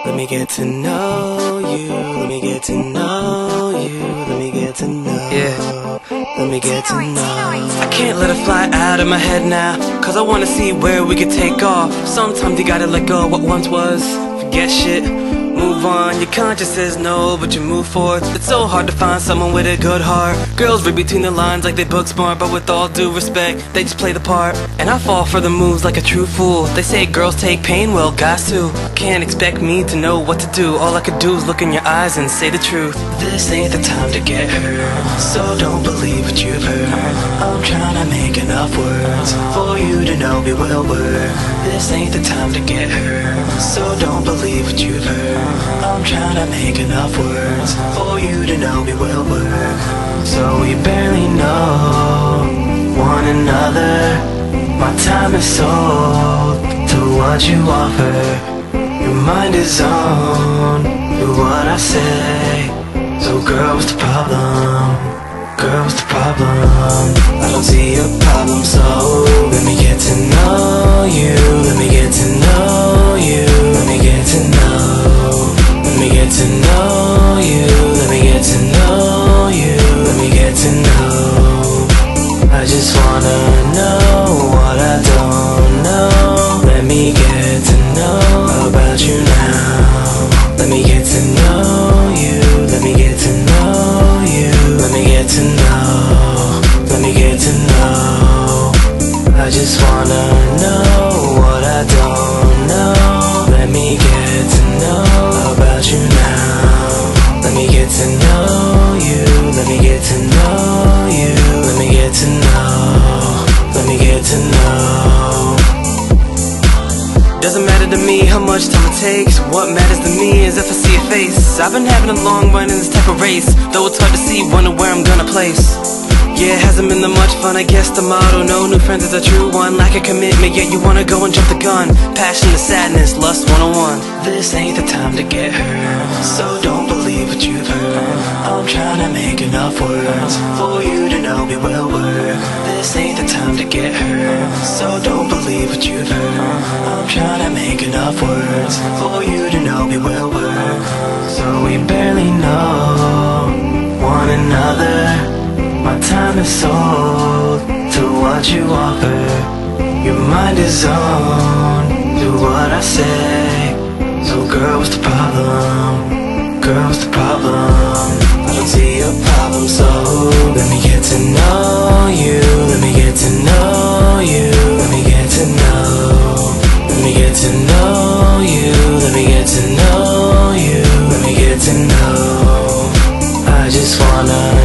Let me get to know you. Let me get to know you. Let me get to know. Yeah. Let me get to know. I can't let it fly out of my head now, cause I wanna see where we could take off. Sometimes you gotta let go of what once was. Forget shit, move on. Your conscience says no, but you move forth. It's so hard to find someone with a good heart. Girls read between the lines like they book smart, but with all due respect, they just play the part. And I fall for the moves like a true fool. They say girls take pain, well guys too. Can't expect me to know what to do. All I could do is look in your eyes and say the truth. This ain't the time to get hurt, so don't believe what you've heard. I'm trying to make enough words for you to know we will work. This ain't the time to get hurt, so don't believe what you've heard. I'm trying to make enough words for you to know we will work. So we barely know one another. My time is sold to what you offer. Your mind is on to what I say. So girl, what's the problem? Girl, what's the problem? I don't see a problem, so let me get to know you. Let me get to know you. Let me get to know. Let me get to know you. Let me get to know you. Let me get to know. I just wanna know what I don't know. Let me get to know about you now. Let me get to know you. Let me get to know you. Let me get to know. Let me get to know. I just wanna know what I don't know. Let me get to know about you now. Let me get to know you. Let me get to know you. Let me get to know. Let me get to know. Doesn't matter to me how much time it takes. What matters to me is if I see your face. I've been having a long run in this type of race, though it's hard to see, wonder where I'm gonna place. Yeah, it hasn't been that much fun, I guess the motto. No new friends is a true one. Lack of commitment, yet you wanna go and jump the gun. Passion to sadness, lust 101. This ain't the time to get hurt, so don't believe what you've heard. I'm trying to make enough words for you to know we will work. This ain't the time to get hurt, so don't believe what you've heard. I'm trying to make enough words for you to know we will work. So we barely know one another. My time is sold to what you offer. Your mind is on to what I say. So girl, what's the problem? Girl, what's the problem? I don't see a problem, so let me get to know you. Let me get to know you. Let me get to know. Let me get to know you. Let me get to know you. Let me get to know. I just wanna